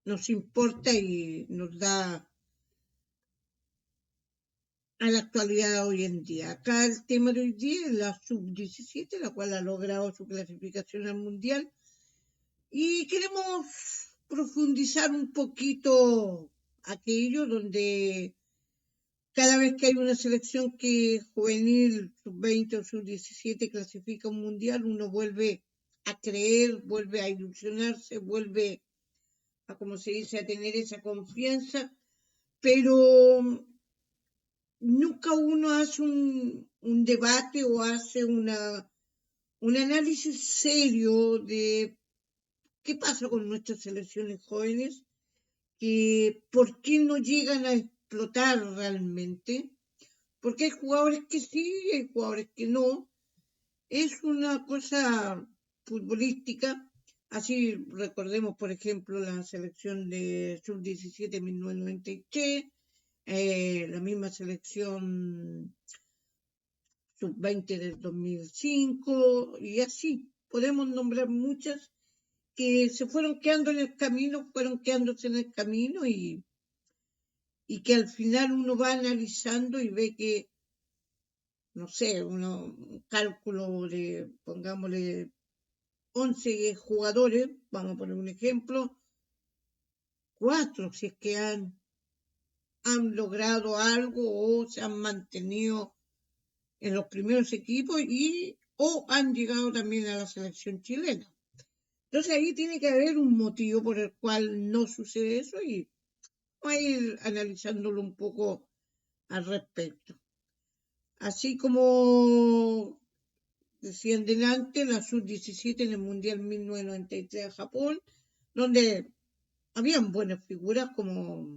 nos importa y nos da a la actualidad hoy en día. Acá el tema de hoy día es la sub-17, la cual ha logrado su clasificación al Mundial. Y queremos profundizar un poquito aquello donde cada vez que hay una selección que juvenil, sub-20 o sub-17 clasifica un mundial, uno vuelve a creer, vuelve a ilusionarse, vuelve a, como se dice, a tener esa confianza, pero nunca uno hace un debate o hace un análisis serio de qué pasa con nuestras selecciones jóvenes, que por qué no llegan a explotar realmente, porque hay jugadores que sí, hay jugadores que no. Es una cosa futbolística. Así recordemos, por ejemplo, la selección de sub-17 en 1993, la misma selección sub-20 del 2005, y así podemos nombrar muchas que se fueron quedando en el camino, fueron quedándose en el camino y que al final uno va analizando y ve que, no sé, un cálculo de, pongámosle, 11 jugadores, vamos a poner un ejemplo, 4 si es que han logrado algo o se han mantenido en los primeros equipos y o han llegado también a la selección chilena. Entonces ahí tiene que haber un motivo por el cual no sucede eso y vamos a ir analizándolo un poco al respecto. Así como decían delante, la sub-17 en el Mundial 1993 a Japón, donde habían buenas figuras como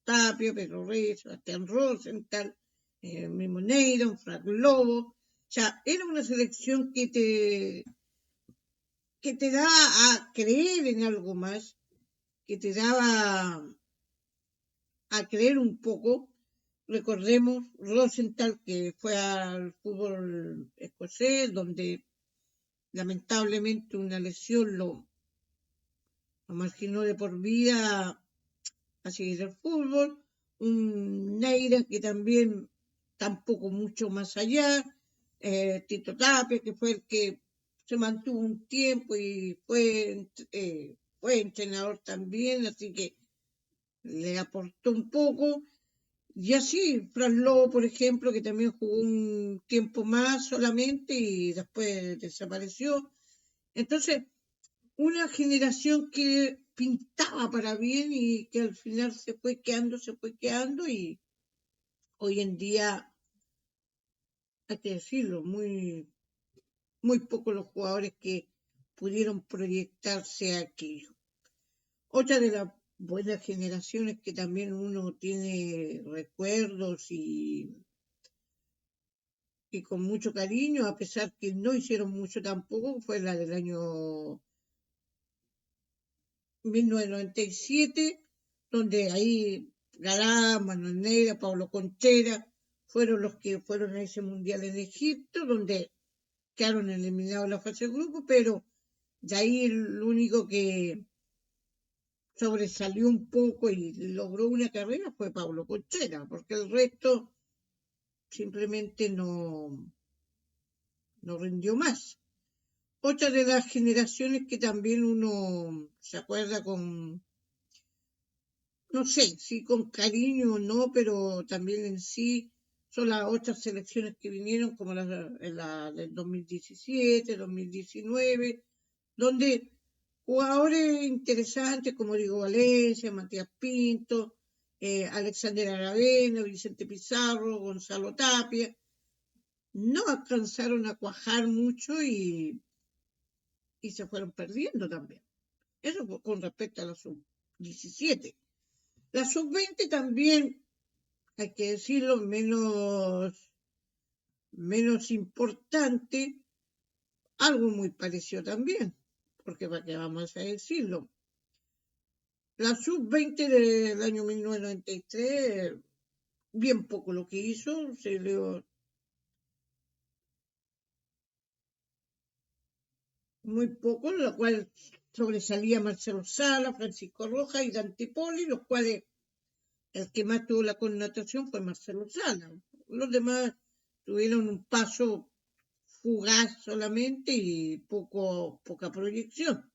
Tapia, Pedro Reyes, Sebastián Rosenthal, mismo Neyron, Frank Lobo. O sea, era una selección que te da a creer en algo más, que te daba a creer un poco. Recordemos Rosenthal, que fue al fútbol escocés, donde lamentablemente una lesión lo marginó de por vida a seguir el fútbol. Un Neira que también tampoco mucho más allá. Tito Tapia, que fue el que se mantuvo un tiempo y fue entrenador también, así que le aportó un poco. Y así, Fran Lobo, por ejemplo, que también jugó un tiempo más solamente y después desapareció. Entonces, una generación que pintaba para bien y que al final se fue quedando y hoy en día, hay que decirlo, muy pocos los jugadores que pudieron proyectarse a aquello. Otra de las buenas generaciones que también uno tiene recuerdos y con mucho cariño, a pesar que no hicieron mucho tampoco, fue la del año 1997, donde ahí Galán, Manuel Neira, Pablo Conchera fueron los que fueron a ese mundial en Egipto, donde quedaron eliminados en la fase de grupo, pero de ahí el único que sobresalió un poco y logró una carrera fue Pablo Conchera, porque el resto simplemente no rindió más. Otra de las generaciones que también uno se acuerda con, no sé si con cariño o no, pero también en sí son las otras selecciones que vinieron, como la del 2017, 2019, donde jugadores interesantes como Diego Valencia, Matías Pinto, Alexander Aravena, Vicente Pizarro, Gonzalo Tapia, no alcanzaron a cuajar mucho y se fueron perdiendo también. Eso con respecto a la sub-17. La sub-20 también, hay que decirlo, menos importante, algo muy parecido también, porque para qué vamos a decirlo. La sub-20 del año 1993, bien poco lo que hizo, se le muy poco, lo cual sobresalía Marcelo Sala, Francisco Rojas y Dante Poli, los cuales el que más tuvo la connotación fue Marcelo Sala. Los demás tuvieron un paso fugaz solamente y poca proyección.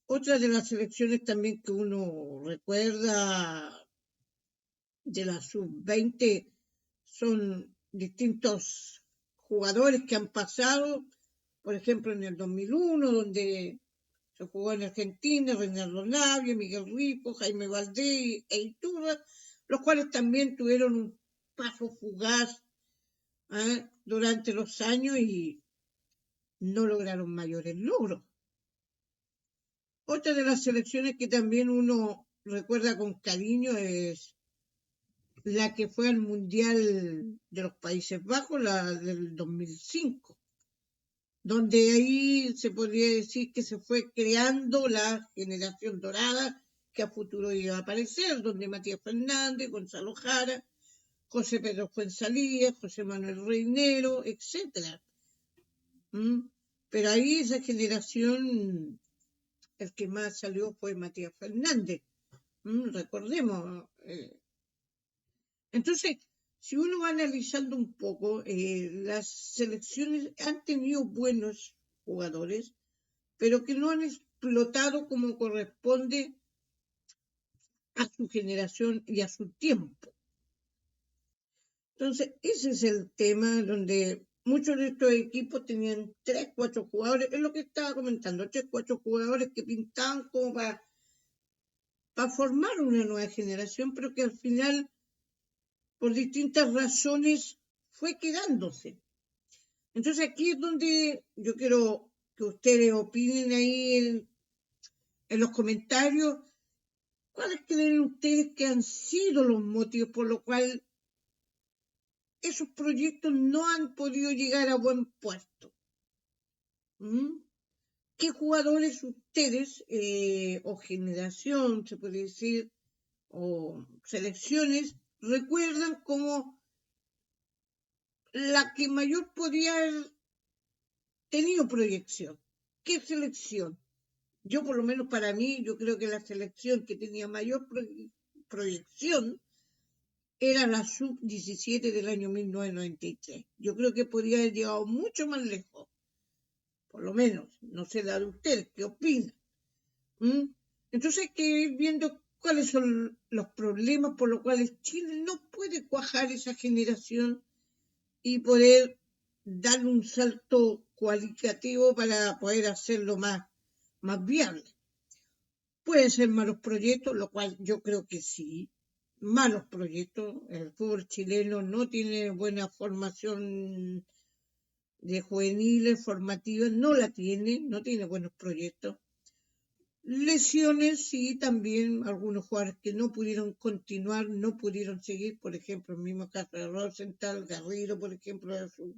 Otra de las selecciones también que uno recuerda de la sub-20 son distintos jugadores que han pasado, por ejemplo en el 2001, donde se jugó en Argentina, Reinaldo Navia, Miguel Rico, Jaime Valdés e Iturra, los cuales también tuvieron un paso fugaz durante los años y no lograron mayores logros. Otra de las selecciones que también uno recuerda con cariño es la que fue al Mundial de los Países Bajos, la del 2005, donde ahí se podría decir que se fue creando la generación dorada que a futuro iba a aparecer, donde Matías Fernández, Gonzalo Jara, José Pedro Fuenzalía, José Manuel Reinero, etc. Pero ahí esa generación, el que más salió fue Matías Fernández, recordemos. Entonces, si uno va analizando un poco, las selecciones han tenido buenos jugadores, pero que no han explotado como corresponde a su generación y a su tiempo. Entonces, ese es el tema donde muchos de estos equipos tenían 3, 4 jugadores, es lo que estaba comentando, 3, 4 jugadores que pintaban como para formar una nueva generación, pero que al final, por distintas razones, fue quedándose. Entonces aquí es donde yo quiero que ustedes opinen ahí en los comentarios, ¿cuáles creen ustedes que han sido los motivos por los cuales esos proyectos no han podido llegar a buen puerto? ¿Qué jugadores ustedes, o generación, se puede decir, o selecciones, recuerdan como la que mayor podría haber tenido proyección? ¿Qué selección? Yo, por lo menos para mí, yo creo que la selección que tenía mayor proyección era la sub-17 del año 1993. Yo creo que podría haber llegado mucho más lejos, por lo menos. No sé la de ustedes, ¿qué opinan? Entonces hay que ir viendo cuáles son los problemas por los cuales Chile no puede cuajar esa generación y poder darle un salto cualitativo para poder hacerlo más viable. Pueden ser malos proyectos, lo cual yo creo que sí. Malos proyectos. El fútbol chileno no tiene buena formación de juveniles, formativas, no la tiene, no tiene buenos proyectos. Lesiones, sí, también algunos jugadores que no pudieron continuar, no pudieron seguir, por ejemplo, el mismo caso de Rosenthal, Garrido, por ejemplo, de su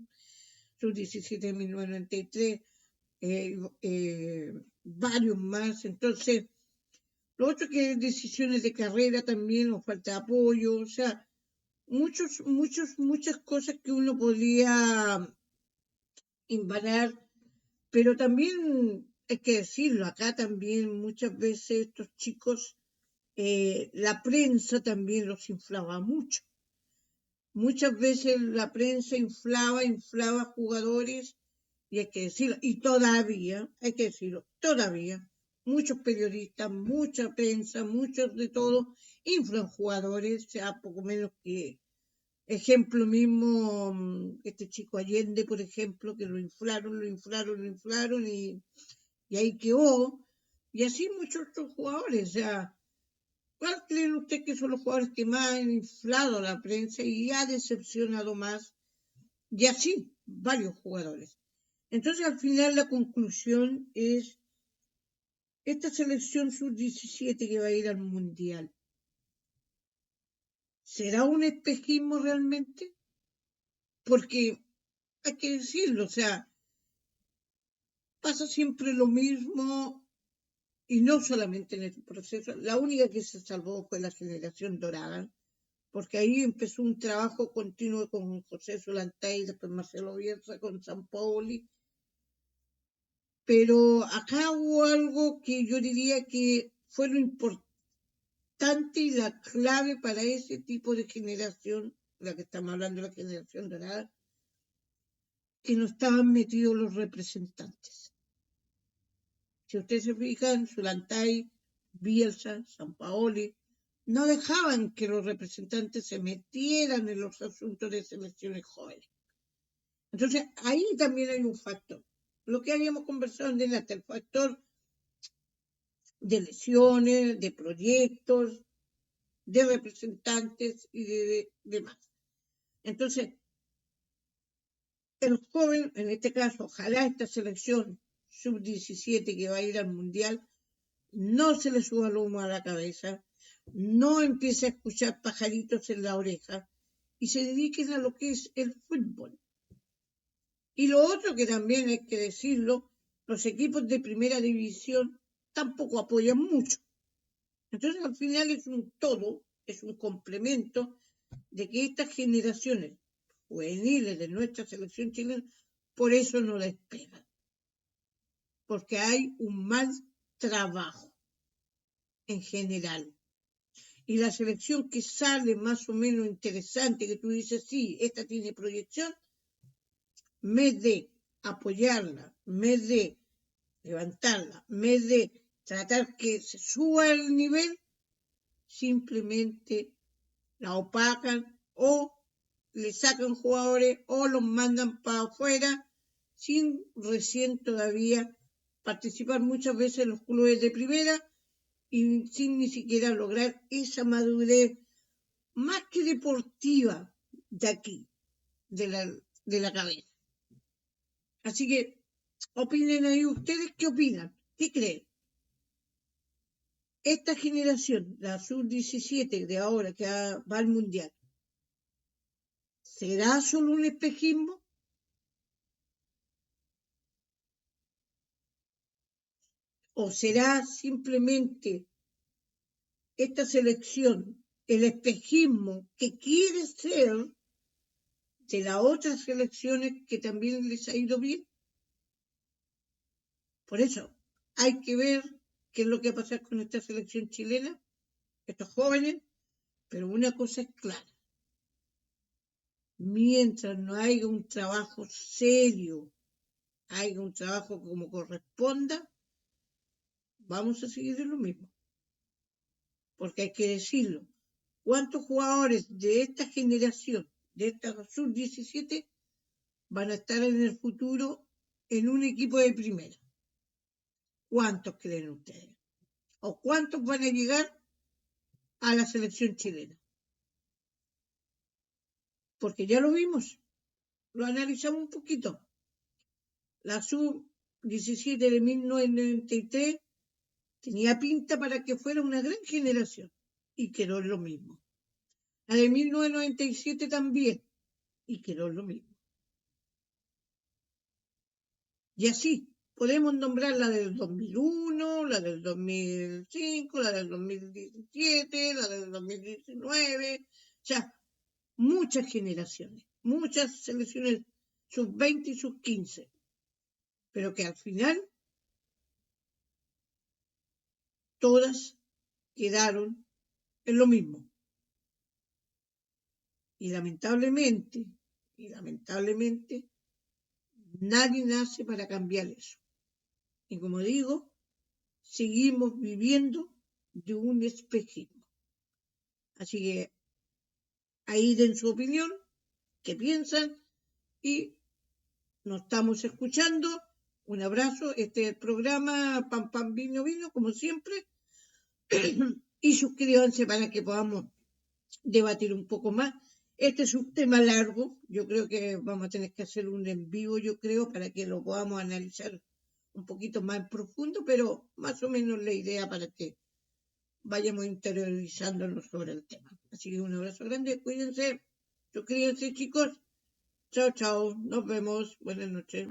17 de 1993, varios más. Entonces, lo otro que decisiones de carrera también, o falta de apoyo, o sea, muchas cosas que uno podría invadir, pero también hay que decirlo, acá también muchas veces estos chicos, la prensa también los inflaba mucho. Muchas veces la prensa inflaba jugadores, y hay que decirlo, y todavía, hay que decirlo, todavía, muchos periodistas, mucha prensa, muchos de todo, inflan jugadores, o sea, poco menos que ejemplo mismo, este chico Allende, por ejemplo, que lo inflaron y ahí quedó, y así muchos otros jugadores, o sea, ¿cuál creen ustedes que son los jugadores que más han inflado la prensa y ha decepcionado más? Y así, varios jugadores. Entonces, al final, la conclusión es esta selección sub-17 que va a ir al Mundial. ¿Será un espejismo realmente? Porque hay que decirlo, o sea, pasa siempre lo mismo y no solamente en el proceso. La única que se salvó fue la generación dorada, porque ahí empezó un trabajo continuo con José Solantay, después Marcelo Bielsa, con Sampaoli, Pero acá hubo algo que yo diría que fue lo importante y la clave para ese tipo de generación, la que estamos hablando, la generación dorada, que no estaban metidos los representantes. Si ustedes se fijan, Zulantay, Bielsa, Sampaoli, no dejaban que los representantes se metieran en los asuntos de selecciones jóvenes. Entonces, ahí también hay un factor. Lo que habíamos conversado en delante, el factor de lesiones, de proyectos, de representantes y de demás. Entonces, el joven, en este caso, ojalá esta selección sub-17 que va a ir al Mundial, no se le suba el humo a la cabeza, no empiece a escuchar pajaritos en la oreja y se dediquen a lo que es el fútbol. Y lo otro que también hay que decirlo, los equipos de primera división tampoco apoyan mucho. Entonces al final es un todo, es un complemento de que estas generaciones juveniles de nuestra selección chilena por eso no despegan. Porque hay un mal trabajo en general. Y la selección que sale más o menos interesante, que tú dices, sí, esta tiene proyección, en vez de apoyarla, en vez de levantarla, en vez de tratar que se suba el nivel, simplemente la opacan o le sacan jugadores o los mandan para afuera sin recién todavía participar muchas veces en los clubes de primera y sin ni siquiera lograr esa madurez más que deportiva de aquí, de la cabeza. Así que opinen ahí ustedes, ¿qué opinan? ¿Qué creen? Esta generación, la sub-17 de ahora que va al Mundial, ¿será solo un espejismo? ¿O será simplemente esta selección el espejismo que quiere ser de las otras selecciones que también les ha ido bien? Por eso hay que ver qué es lo que va a pasar con esta selección chilena, estos jóvenes, pero una cosa es clara. Mientras no haya un trabajo serio, haya un trabajo como corresponda, vamos a seguir en lo mismo. Porque hay que decirlo, ¿cuántos jugadores de esta generación, de esta sub-17, van a estar en el futuro en un equipo de primera? ¿Cuántos creen ustedes? ¿O cuántos van a llegar a la selección chilena? Porque ya lo vimos, lo analizamos un poquito. La sub-17 de 1993 tenía pinta para que fuera una gran generación y quedó en lo mismo. La de 1997 también y quedó en lo mismo. Y así podemos nombrar la del 2001, la del 2005, la del 2017, la del 2019, o sea, muchas generaciones, muchas selecciones sub-20 y sub-15, pero que al final todas quedaron en lo mismo. Y lamentablemente, nadie nace para cambiar eso. Y como digo, seguimos viviendo de un espejismo. Así que ahí den su opinión, qué piensan y nos estamos escuchando. Un abrazo, este es el programa Pam Pam Vino Vino, como siempre. Y suscríbanse para que podamos debatir un poco más. Este es un tema largo, yo creo que vamos a tener que hacer un en vivo, yo creo, para que lo podamos analizar un poquito más en profundo, pero más o menos la idea para que vayamos interiorizándonos sobre el tema. Así que un abrazo grande, cuídense, suscríbanse chicos, chao, chao, nos vemos, buenas noches.